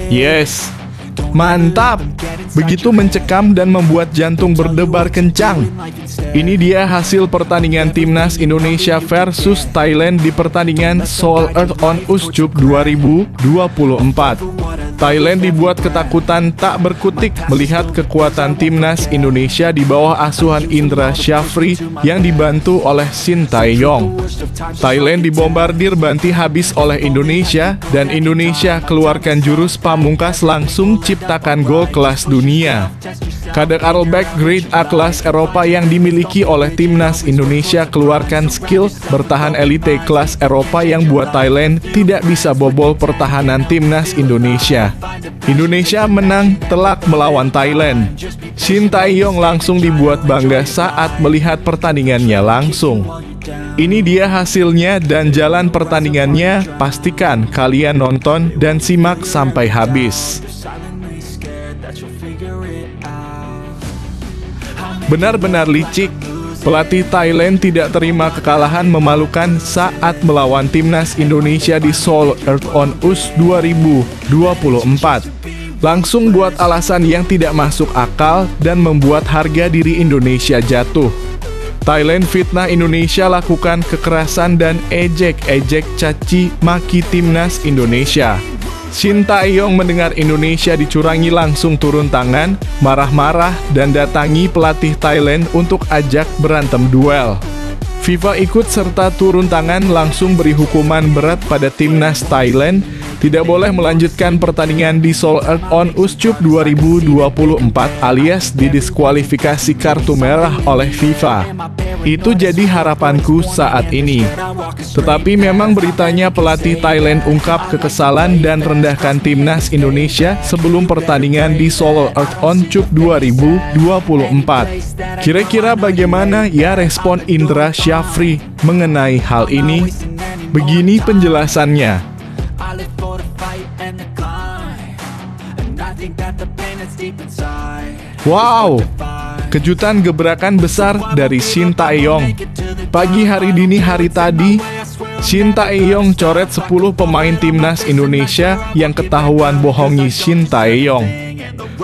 Yes, mantap! Begitu mencekam dan membuat jantung berdebar kencang. Ini dia hasil pertandingan Timnas Indonesia versus Thailand di pertandingan Seoul Earth on Ushjup 2024. Thailand dibuat ketakutan tak berkutik melihat kekuatan Timnas Indonesia di bawah asuhan Indra Syafri yang dibantu oleh Shin Tae-yong. Thailand dibombardir banti habis oleh Indonesia dan Indonesia keluarkan jurus pamungkas langsung ciptakan gol kelas dunia. Kadek Arlback grade A kelas Eropa yang dimiliki oleh Timnas Indonesia keluarkan skill bertahan elite kelas Eropa yang buat Thailand tidak bisa bobol pertahanan Timnas Indonesia. Indonesia menang telak melawan Thailand. Shin Tae-yong langsung dibuat bangga saat melihat pertandingannya langsung. Ini dia hasilnya dan jalan pertandingannya, pastikan kalian nonton dan simak sampai habis. Benar-benar licik, pelatih Thailand tidak terima kekalahan memalukan saat melawan Timnas Indonesia di Seoul Earth on Ushjup 2024. Langsung buat alasan yang tidak masuk akal dan membuat harga diri Indonesia jatuh. Thailand fitnah Indonesia, lakukan kekerasan dan ejek-ejek caci maki Timnas Indonesia. Shin Tae-yong mendengar Indonesia dicurangi langsung turun tangan, marah-marah dan datangi pelatih Thailand untuk ajak berantem duel. FIFA ikut serta turun tangan langsung beri hukuman berat pada Timnas Thailand, tidak boleh melanjutkan pertandingan di Seoul Earth on Ushjup 2024 alias didiskualifikasi kartu merah oleh FIFA. Itu jadi harapanku saat ini. Tetapi memang beritanya pelatih Thailand ungkap kekesalan dan rendahkan Timnas Indonesia sebelum pertandingan di Seoul Earth on Ushjup 2024. Kira-kira bagaimana ya respon Indra Syafri mengenai hal ini? Begini penjelasannya. Wow, kejutan gebrakan besar dari Shin Tae-yong. Pagi hari dini hari tadi, Shin Tae-yong coret 10 pemain Timnas Indonesia yang ketahuan bohongi Shin Tae-yong.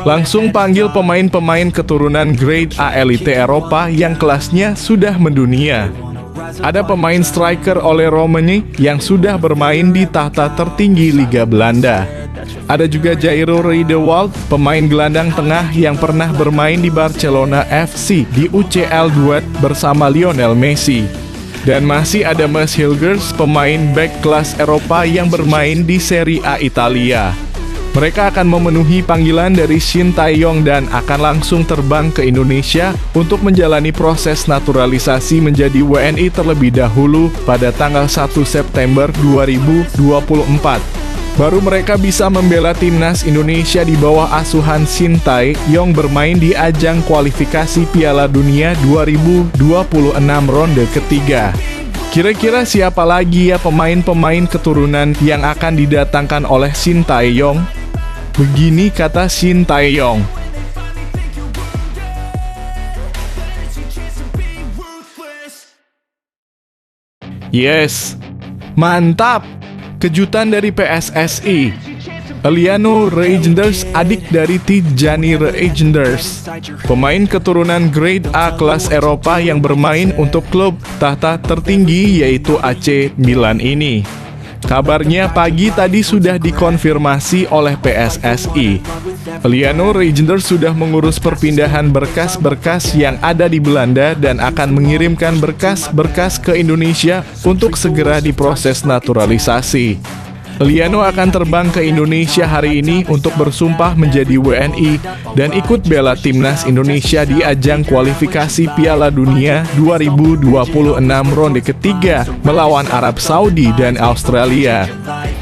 Langsung panggil pemain-pemain keturunan grade A elite Eropa yang kelasnya sudah mendunia. Ada pemain striker Ole Romani yang sudah bermain di tahta tertinggi Liga Belanda. Ada juga Jairo Riedewald, pemain gelandang tengah yang pernah bermain di Barcelona FC di UCL duet bersama Lionel Messi. Dan masih ada Mads Hilgers, pemain back kelas Eropa yang bermain di Serie A Italia. Mereka akan memenuhi panggilan dari Shin Tae-yong dan akan langsung terbang ke Indonesia untuk menjalani proses naturalisasi menjadi WNI terlebih dahulu pada tanggal 1 September 2024. Baru mereka bisa membela Timnas Indonesia di bawah asuhan Shin Tae-yong bermain di ajang kualifikasi Piala Dunia 2026 ronde ketiga. Kira-kira siapa lagi ya pemain-pemain keturunan yang akan didatangkan oleh Shin Tae-yong? Begini kata Shin Tae-yong. Yes, mantap! Kejutan dari PSSI. Eliano Reijnders, adik dari Tijani Reijnders, pemain keturunan grade A kelas Eropa yang bermain untuk klub tahta tertinggi yaitu AC Milan ini. Kabarnya pagi tadi sudah dikonfirmasi oleh PSSI. Eliano Reijnders sudah mengurus perpindahan berkas-berkas yang ada di Belanda dan akan mengirimkan berkas-berkas ke Indonesia untuk segera diproses naturalisasi. Eliano akan terbang ke Indonesia hari ini untuk bersumpah menjadi WNI dan ikut bela Timnas Indonesia di ajang kualifikasi Piala Dunia 2026 ronde ketiga melawan Arab Saudi dan Australia.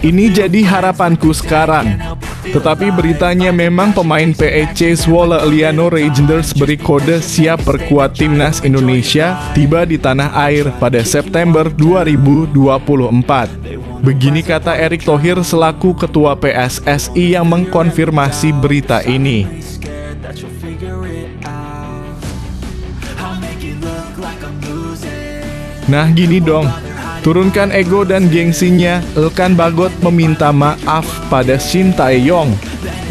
Ini jadi harapanku sekarang. Tetapi beritanya memang pemain PEC Zwolle Eliano Reijnders beri kode siap perkuat Timnas Indonesia tiba di tanah air pada September 2024. Begini kata Erick Thohir selaku ketua PSSI yang mengkonfirmasi berita ini. Nah gini dong, Turunkan ego dan gengsinya, Elkan Bagot meminta maaf pada Shin Tae-yong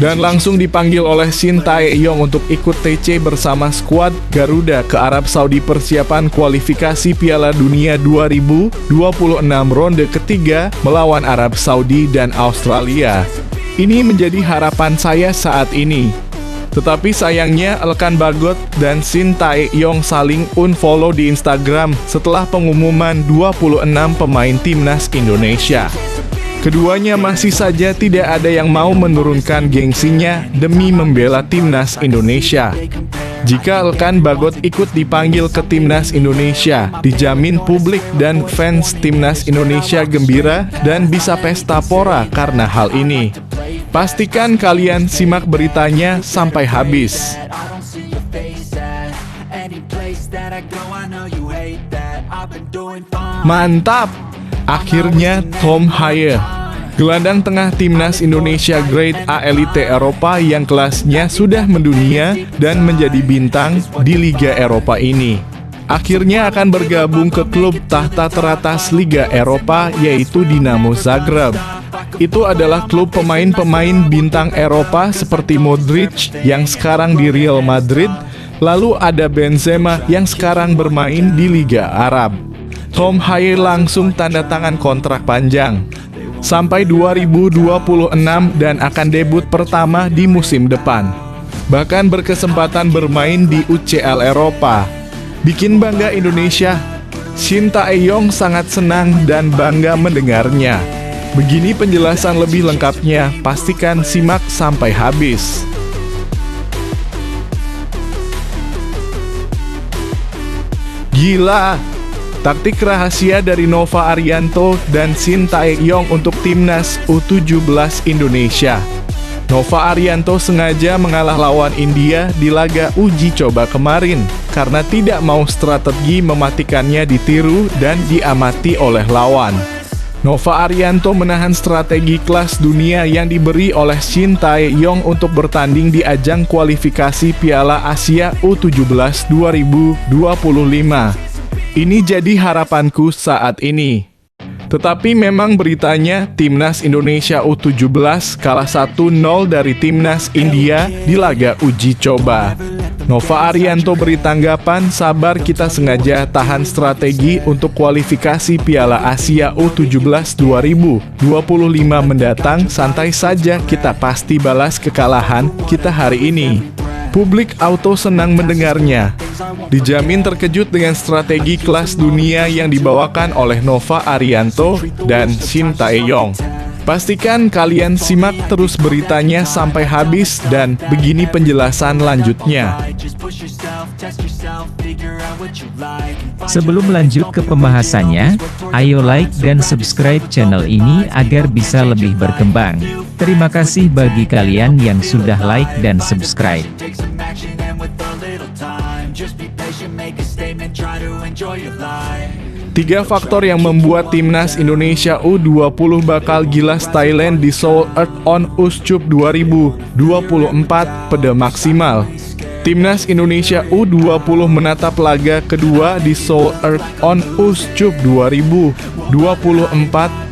dan langsung dipanggil oleh Shin Tae-yong untuk ikut TC bersama skuad Garuda ke Arab Saudi persiapan kualifikasi Piala Dunia 2026 ronde ketiga melawan Arab Saudi dan Australia. Ini menjadi harapan saya saat ini. Tetapi sayangnya Elkan Bagot dan Shin Tae-yong saling unfollow di Instagram setelah pengumuman 26 pemain timnas Indonesia. Keduanya masih saja tidak ada yang mau menurunkan gengsinya demi membela timnas Indonesia. Jika Elkan Bagot ikut dipanggil ke timnas Indonesia, dijamin publik dan fans timnas Indonesia gembira dan bisa pesta pora karena hal ini. Pastikan kalian simak beritanya sampai habis. Mantap! Akhirnya Tom Haye, gelandang tengah timnas Indonesia Grade A Elite Eropa yang kelasnya sudah mendunia dan menjadi bintang di Liga Eropa ini, akhirnya akan bergabung ke klub tahta teratas Liga Eropa yaitu Dinamo Zagreb. Itu adalah klub pemain-pemain bintang Eropa seperti Modric yang sekarang di Real Madrid, lalu ada Benzema yang sekarang bermain di Liga Arab. Tom Haye langsung tanda tangan kontrak panjang sampai 2026 dan akan debut pertama di musim depan. Bahkan berkesempatan bermain di UCL Eropa. Bikin bangga Indonesia. Shin Tae-yong sangat senang dan bangga mendengarnya. Begini penjelasan lebih lengkapnya, pastikan simak sampai habis. Gila! Taktik rahasia dari Nova Arianto dan Shin Tae-yong untuk timnas U17 Indonesia. Nova Arianto sengaja mengalah lawan India di laga uji coba kemarin karena tidak mau strategi mematikannya ditiru dan diamati oleh lawan. Nova Arianto menahan strategi kelas dunia yang diberi oleh Shin Tae-yong untuk bertanding di ajang kualifikasi Piala Asia U17 2025. Ini jadi harapanku saat ini. Tetapi memang beritanya timnas Indonesia U17 kalah 1-0 dari timnas India di laga uji coba. Nova Arianto beri tanggapan, sabar kita sengaja tahan strategi untuk kualifikasi Piala Asia U17 2025 mendatang, santai saja kita pasti balas kekalahan kita hari ini. Publik auto senang mendengarnya. Dijamin terkejut dengan strategi kelas dunia yang dibawakan oleh Nova Arianto dan Shin Tae-yong. Pastikan kalian simak terus beritanya sampai habis dan begini penjelasan lanjutnya. Sebelum lanjut ke pembahasannya, ayo like dan subscribe channel ini agar bisa lebih berkembang. Terima kasih bagi kalian yang sudah like dan subscribe. Tiga faktor yang membuat timnas Indonesia U20 bakal gilas Thailand di Seoul Earth On Uscup 2024 pada maksimal. Timnas Indonesia U20 menatap laga kedua di Seoul Earth On Uscup 2024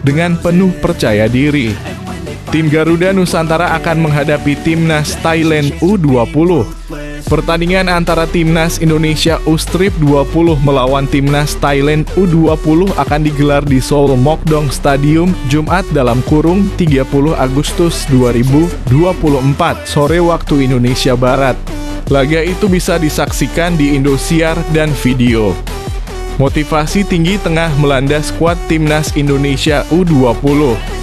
dengan penuh percaya diri. Tim Garuda Nusantara akan menghadapi timnas Thailand U20. Pertandingan antara timnas Indonesia U-Strip 20 melawan timnas Thailand U20 akan digelar di Seoul Mokdong Stadium Jumat (30 Agustus 2024 sore waktu Indonesia Barat. Laga itu bisa disaksikan di Indosiar dan video. Motivasi tinggi tengah melanda skuad timnas Indonesia U20.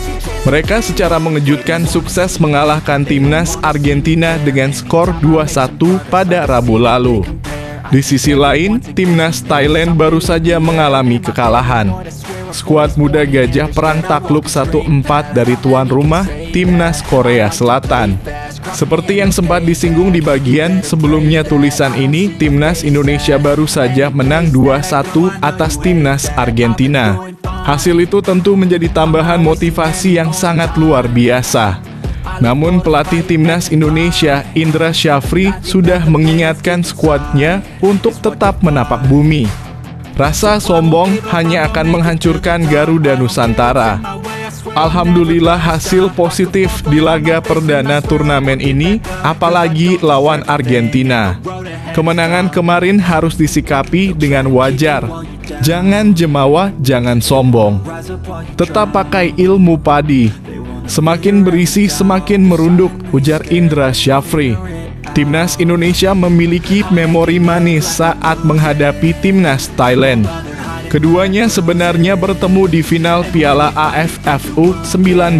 Mereka secara mengejutkan sukses mengalahkan timnas Argentina dengan skor 2-1 pada Rabu lalu. Di sisi lain, timnas Thailand baru saja mengalami kekalahan. Skuad muda Gajah Perang takluk 1-4 dari tuan rumah, timnas Korea Selatan. Seperti yang sempat disinggung di bagian sebelumnya tulisan ini, timnas Indonesia baru saja menang 2-1 atas timnas Argentina. Hasil itu tentu menjadi tambahan motivasi yang sangat luar biasa. Namun pelatih timnas Indonesia, Indra Syafri, sudah mengingatkan skuadnya untuk tetap menapak bumi. Rasa sombong hanya akan menghancurkan Garuda Nusantara. Alhamdulillah hasil positif di laga perdana turnamen ini, apalagi lawan Argentina. Kemenangan kemarin harus disikapi dengan wajar. Jangan jemawa, jangan sombong. Tetap pakai ilmu padi. Semakin berisi, semakin merunduk, ujar Indra Syafri. Timnas Indonesia memiliki memori manis saat menghadapi Timnas Thailand. Keduanya sebenarnya bertemu di final Piala AFF U19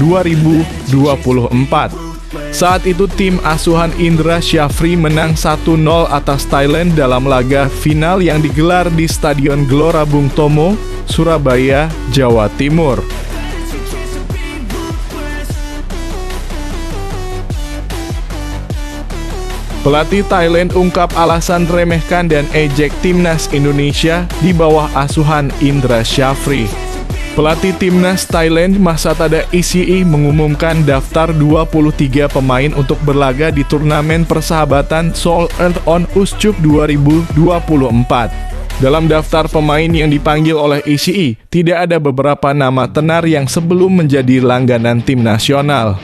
2024. Saat itu tim asuhan Indra Syafri menang 1-0 atas Thailand dalam laga final yang digelar di Stadion Gelora Bung Tomo, Surabaya, Jawa Timur. Pelatih Thailand ungkap alasan remehkan dan ejek Timnas Indonesia di bawah asuhan Indra Syafri. Pelatih Timnas Thailand Mahsatada Isi mengumumkan daftar 23 pemain untuk berlaga di turnamen persahabatan Seoul On Usyuk 2024. Dalam daftar pemain yang dipanggil oleh Isi, tidak ada beberapa nama tenar yang sebelum menjadi langganan tim nasional.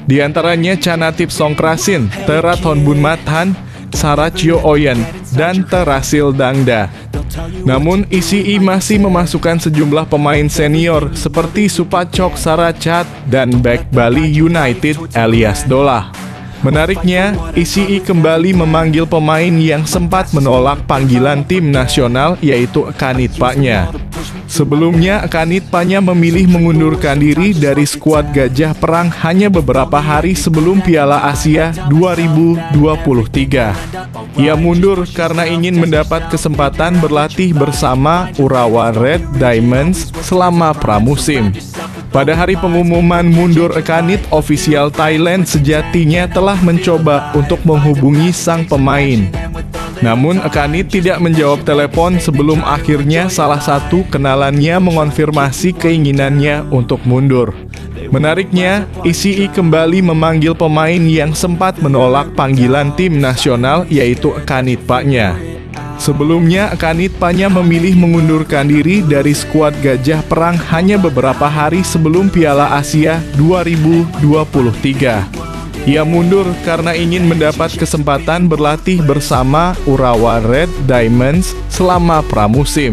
Di antaranya Chanatip Songkrasin, Terathon Bunmathan, Sarachio Oyen, dan Terasil Dangda. Namun Isi masih memasukkan sejumlah pemain senior seperti Supachok Sarachat dan bek Bali United Elias Dolah. Menariknya, Isi kembali memanggil pemain yang sempat menolak panggilan tim nasional, yaitu Kanitpanya. Sebelumnya, Kanitpanya memilih mengundurkan diri dari skuad Gajah Perang hanya beberapa hari sebelum Piala Asia 2023. Ia mundur karena ingin mendapat kesempatan berlatih bersama Urawa Red Diamonds selama pramusim. Pada hari pengumuman mundur Kanit, ofisial Thailand sejatinya telah mencoba untuk menghubungi sang pemain. Namun Kanit tidak menjawab telepon sebelum akhirnya salah satu kenalannya mengonfirmasi keinginannya untuk mundur. Menariknya, Isi kembali memanggil pemain yang sempat menolak panggilan tim nasional, yaitu Kanitpanya. Sebelumnya, Kanitpanya memilih mengundurkan diri dari skuad Gajah Perang hanya beberapa hari sebelum Piala Asia 2023. Ia mundur karena ingin mendapat kesempatan berlatih bersama Urawa Red Diamonds selama pramusim.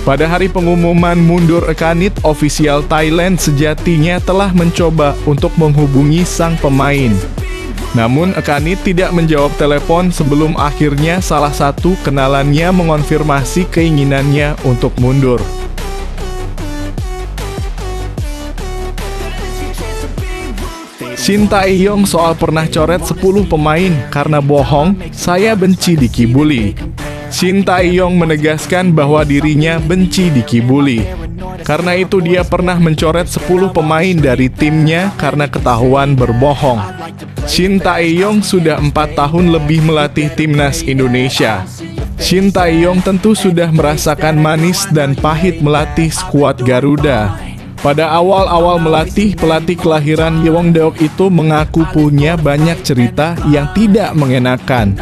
Pada hari pengumuman mundur Kanit, ofisial Thailand sejatinya telah mencoba untuk menghubungi sang pemain. Namun Kanit tidak menjawab telepon sebelum akhirnya salah satu kenalannya mengonfirmasi keinginannya untuk mundur. Shin Tae-yong soal pernah coret 10 pemain karena bohong, saya benci dikibuli. Shin Tae-yong menegaskan bahwa dirinya benci dikibuli. Karena itu dia pernah mencoret 10 pemain dari timnya karena ketahuan berbohong. Shin Tae-yong sudah 4 tahun lebih melatih timnas Indonesia. Shin Tae-yong tentu sudah merasakan manis dan pahit melatih skuad Garuda. Pada awal-awal melatih, pelatih kelahiran Yeongdeok itu mengaku punya banyak cerita yang tidak mengenakan.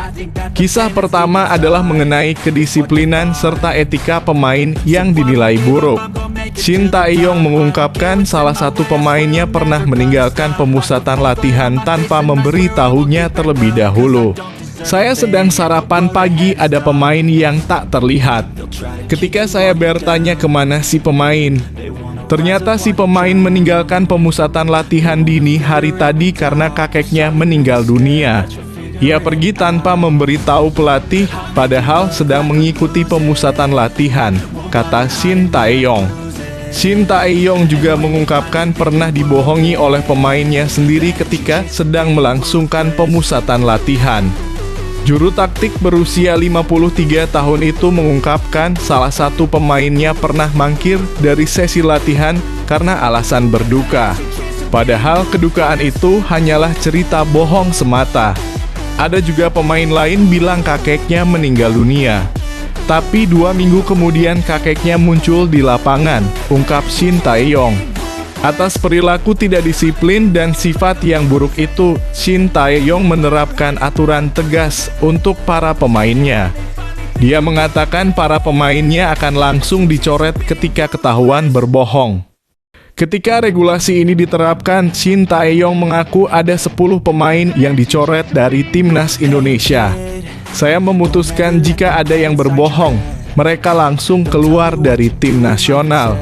Kisah pertama adalah mengenai kedisiplinan serta etika pemain yang dinilai buruk. Shin Tae-yong mengungkapkan salah satu pemainnya pernah meninggalkan pemusatan latihan tanpa memberitahunya terlebih dahulu. Saya sedang sarapan pagi, ada pemain yang tak terlihat. Ketika saya bertanya kemana si pemain, ternyata si pemain meninggalkan pemusatan latihan dini hari tadi karena kakeknya meninggal dunia. Ia pergi tanpa memberitahu pelatih, padahal sedang mengikuti pemusatan latihan, kata Shin Tae-yong. Shin Tae-yong juga mengungkapkan pernah dibohongi oleh pemainnya sendiri ketika sedang melangsungkan pemusatan latihan. Juru taktik berusia 53 tahun itu mengungkapkan salah satu pemainnya pernah mangkir dari sesi latihan karena alasan berduka. Padahal kedukaan itu hanyalah cerita bohong semata. Ada juga pemain lain bilang kakeknya meninggal dunia. Tapi 2 minggu kemudian kakeknya muncul di lapangan, ungkap Shin Tae-yong. Atas perilaku tidak disiplin dan sifat yang buruk itu, Shin Tae-yong menerapkan aturan tegas untuk para pemainnya. Dia mengatakan para pemainnya akan langsung dicoret ketika ketahuan berbohong. Ketika regulasi ini diterapkan, Shin Tae-yong mengaku ada 10 pemain yang dicoret dari timnas Indonesia. Saya memutuskan jika ada yang berbohong, mereka langsung keluar dari tim nasional.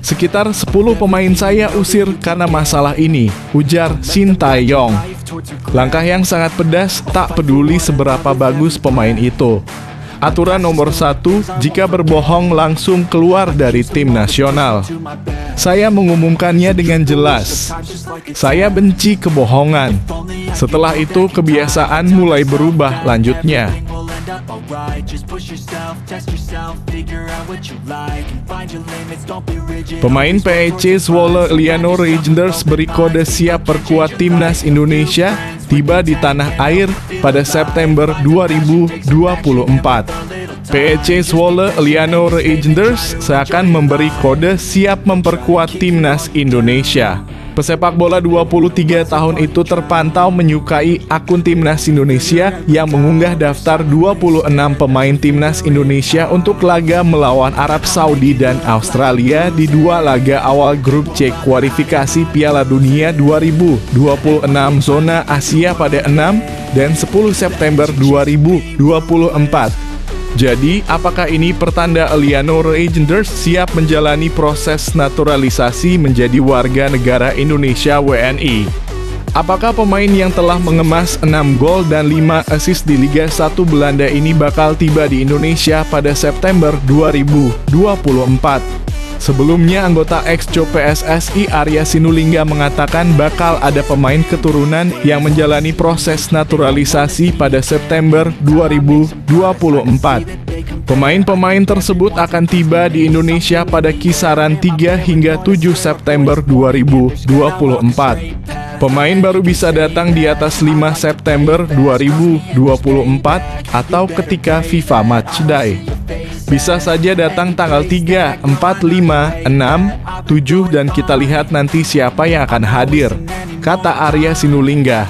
Sekitar 10 pemain saya usir karena masalah ini, ujar Shin Tae-yong. Langkah yang sangat pedas, tak peduli seberapa bagus pemain itu. Aturan nomor 1, jika berbohong langsung keluar dari tim nasional. Saya mengumumkannya dengan jelas. Saya benci kebohongan. Setelah itu kebiasaan mulai berubah, lanjutnya. Pemain PEC Zwolle Liano Reijnders beri kode siap perkuat timnas Indonesia tiba di tanah air pada September 2024. PEC Zwolle Liano Reijnders seakan memberi kode siap memperkuat timnas Indonesia. Pesepak bola 23 tahun itu terpantau menyukai akun timnas Indonesia yang mengunggah daftar 26 pemain timnas Indonesia untuk laga melawan Arab Saudi dan Australia di 2 laga awal grup C kualifikasi Piala Dunia 2026 zona Asia pada 6 dan 10 September 2024. Jadi, apakah ini pertanda Liano Reijnders siap menjalani proses naturalisasi menjadi warga negara Indonesia WNI? Apakah pemain yang telah mengemas 6 gol dan 5 assist di Liga 1 Belanda ini bakal tiba di Indonesia pada September 2024? Sebelumnya, anggota ex-Co PSSI Arya Sinulinga mengatakan bakal ada pemain keturunan yang menjalani proses naturalisasi pada September 2024. Pemain-pemain tersebut akan tiba di Indonesia pada kisaran 3 hingga 7 September 2024. Pemain baru bisa datang di atas 5 September 2024 atau ketika FIFA Matchday. Bisa saja datang tanggal 3, 4, 5, 6, 7 dan kita lihat nanti siapa yang akan hadir, kata Arya Sinulinga.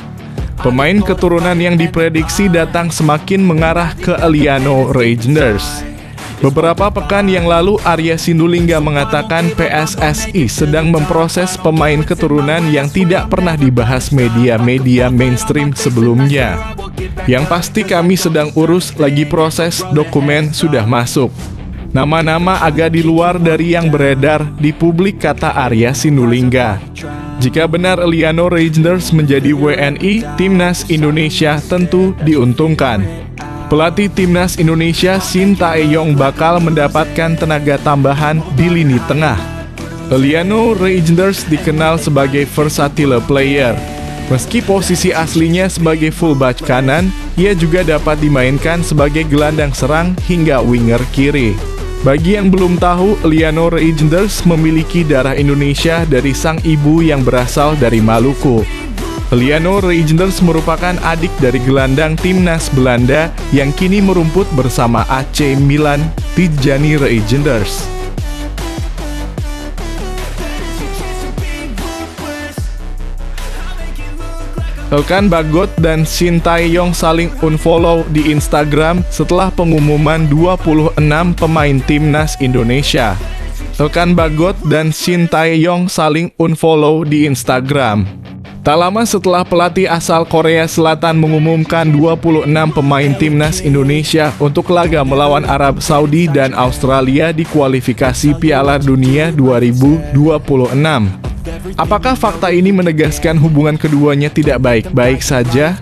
Pemain keturunan yang diprediksi datang semakin mengarah ke Liano Reijnders. Beberapa pekan yang lalu Arya Sinulinga mengatakan PSSI sedang memproses pemain keturunan yang tidak pernah dibahas media-media mainstream sebelumnya. Yang pasti kami sedang urus, lagi proses, dokumen sudah masuk. Nama-nama agak di luar dari yang beredar di publik, kata Arya Sinulinga. Jika benar Liano Reijnders menjadi WNI, timnas Indonesia tentu diuntungkan. Pelatih timnas Indonesia Shin Tae-yong bakal mendapatkan tenaga tambahan di lini tengah. Liano Reijnders dikenal sebagai versatile player. Meski posisi aslinya sebagai fullback kanan, ia juga dapat dimainkan sebagai gelandang serang hingga winger kiri. Bagi yang belum tahu, Liano Reijnders memiliki darah Indonesia dari sang ibu yang berasal dari Maluku. Liano Reijnders merupakan adik dari gelandang timnas Belanda yang kini merumput bersama AC Milan, Tijjani Reijnders. Elkan Bagot dan Shin Tae-yong saling unfollow di Instagram setelah pengumuman 26 pemain timnas Indonesia. Elkan Bagot dan Shin Tae-yong saling unfollow di Instagram. Tak lama setelah pelatih asal Korea Selatan mengumumkan 26 pemain timnas Indonesia untuk laga melawan Arab Saudi dan Australia di kualifikasi Piala Dunia 2026. Apakah fakta ini menegaskan hubungan keduanya tidak baik-baik saja?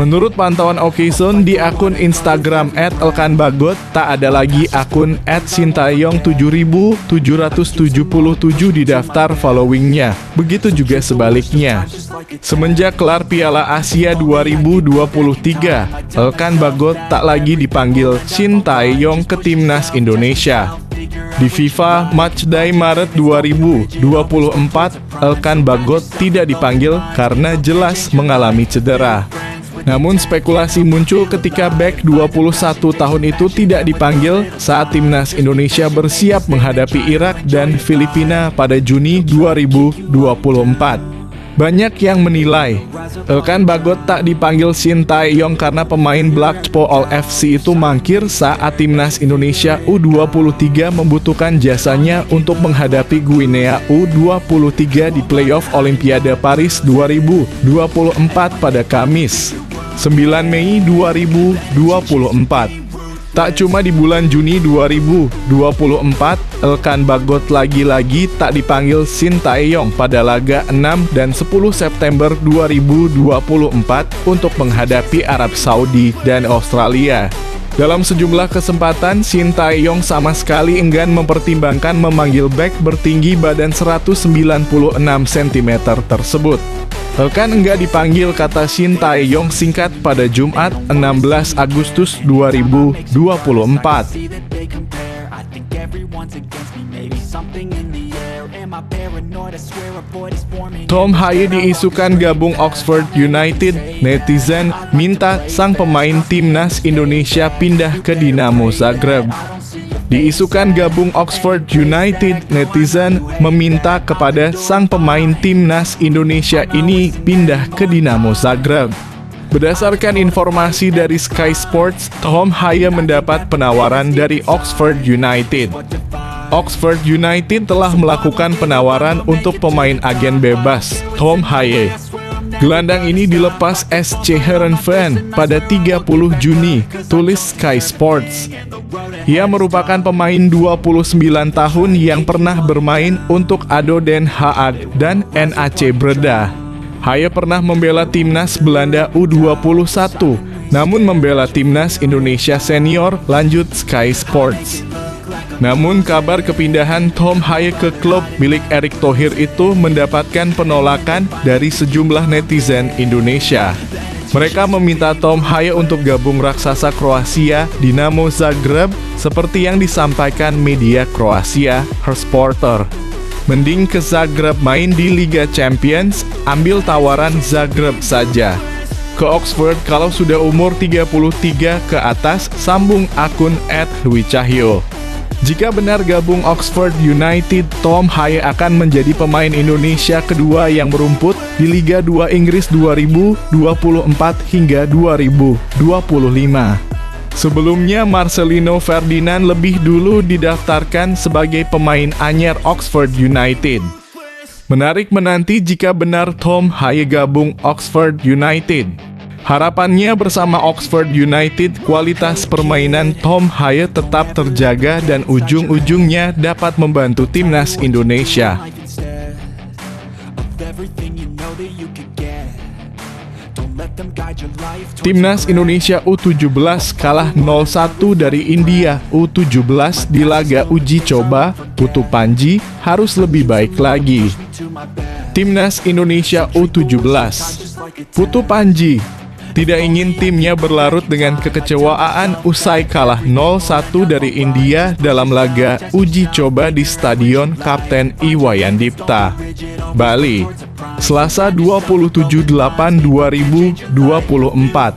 Menurut pantauan Okison di akun Instagram @elkanbagot, tak ada lagi akun @sintayong7777 di daftar followingnya. Begitu juga sebaliknya. Semenjak kelar Piala Asia 2023, Elkan Bagot tak lagi dipanggil Shin Tae-yong ke timnas Indonesia. Di FIFA Matchday Maret 2024, Elkan Bagot tidak dipanggil karena jelas mengalami cedera. Namun spekulasi muncul ketika bek 21 tahun itu tidak dipanggil saat timnas Indonesia bersiap menghadapi Irak dan Filipina pada Juni 2024. Banyak yang menilai Elkan Bagot tak dipanggil Shin Tae-yong karena pemain Blackpool FC itu mangkir saat timnas Indonesia U23 membutuhkan jasanya untuk menghadapi Guinea U23 di playoff Olimpiade Paris 2024 pada Kamis 9 Mei 2024. Tak cuma di bulan Juni 2024, Elkan Bagot lagi-lagi tak dipanggil Shin Tae-yong pada laga 6 dan 10 September 2024 untuk menghadapi Arab Saudi dan Australia. Dalam sejumlah kesempatan, Shin Tae-yong sama sekali enggan mempertimbangkan memanggil bek bertinggi badan 196 cm tersebut. Elkan enggak dipanggil, kata Shin Tae-yong singkat pada Jumat 16 Agustus 2024. Tom Haye diisukan gabung Oxford United. Netizen minta sang pemain timnas Indonesia pindah ke Dinamo Zagreb. Diisukan gabung Oxford United, netizen meminta kepada sang pemain timnas Indonesia ini pindah ke Dinamo Zagreb. Berdasarkan informasi dari Sky Sports, Tom Haye mendapat penawaran dari Oxford United. Oxford United telah melakukan penawaran untuk pemain agen bebas, Tom Haye. Gelandang ini dilepas SC Heerenveen pada 30 Juni, tulis Sky Sports. Ia merupakan pemain 29 tahun yang pernah bermain untuk ADO Den Haag dan NAC Breda. Haye pernah membela timnas Belanda U21, namun membela timnas Indonesia senior, lanjut Sky Sports. Namun kabar kepindahan Tom Haye ke klub milik Erick Thohir itu mendapatkan penolakan dari sejumlah netizen Indonesia. Mereka meminta Tom Haye untuk gabung raksasa Kroasia Dinamo Zagreb seperti yang disampaikan media Kroasia, Hersporter. Mending ke Zagreb main di Liga Champions, ambil tawaran Zagreb saja. Ke Oxford kalau sudah umur 33 ke atas, sambung akun @LuiCahyo. Jika benar gabung Oxford United, Tom Haye akan menjadi pemain Indonesia kedua yang merumput di Liga 2 Inggris 2024 hingga 2025. Sebelumnya, Marcelino Ferdinand lebih dulu didaftarkan sebagai pemain anyar Oxford United. Menarik menanti jika benar Tom Haye gabung Oxford United. Harapannya bersama Oxford United, kualitas permainan Tom Haye tetap terjaga dan ujung-ujungnya dapat membantu timnas Indonesia. Timnas Indonesia U17 kalah 0-1 dari India U17 di laga uji coba. Putu Panji harus lebih baik lagi. Timnas Indonesia U17, Putu Panji tidak ingin timnya berlarut dengan kekecewaan usai kalah 0-1 dari India dalam laga uji coba di Stadion Kapten Iwayan Dipta, Bali, Selasa 27/8/2024.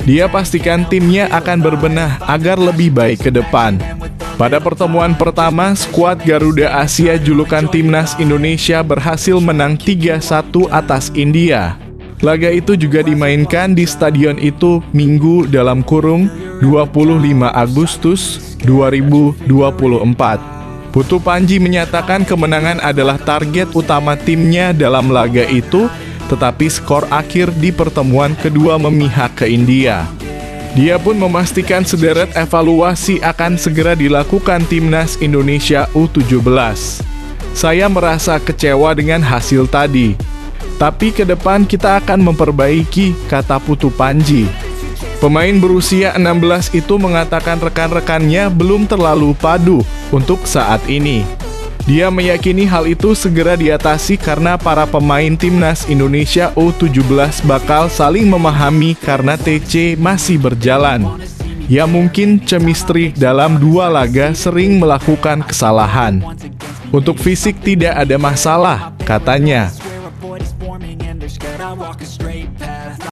Dia pastikan timnya akan berbenah agar lebih baik ke depan. Pada pertemuan pertama, skuad Garuda Asia julukan timnas Indonesia berhasil menang 3-1 atas India. Laga itu juga dimainkan di stadion itu Minggu dalam kurung 25 Agustus 2024. Putu Panji menyatakan kemenangan adalah target utama timnya dalam laga itu, tetapi skor akhir di pertemuan kedua memihak ke India. Dia pun memastikan sederet evaluasi akan segera dilakukan timnas Indonesia U17. Saya merasa kecewa dengan hasil tadi. Tapi ke depan kita akan memperbaiki, kata Putu Panji. Pemain berusia 16 itu mengatakan rekan-rekannya belum terlalu padu untuk saat ini. Dia meyakini hal itu segera diatasi karena para pemain timnas Indonesia U17 bakal saling memahami karena TC masih berjalan. Ya mungkin chemistry dalam dua laga sering melakukan kesalahan. Untuk fisik tidak ada masalah, katanya.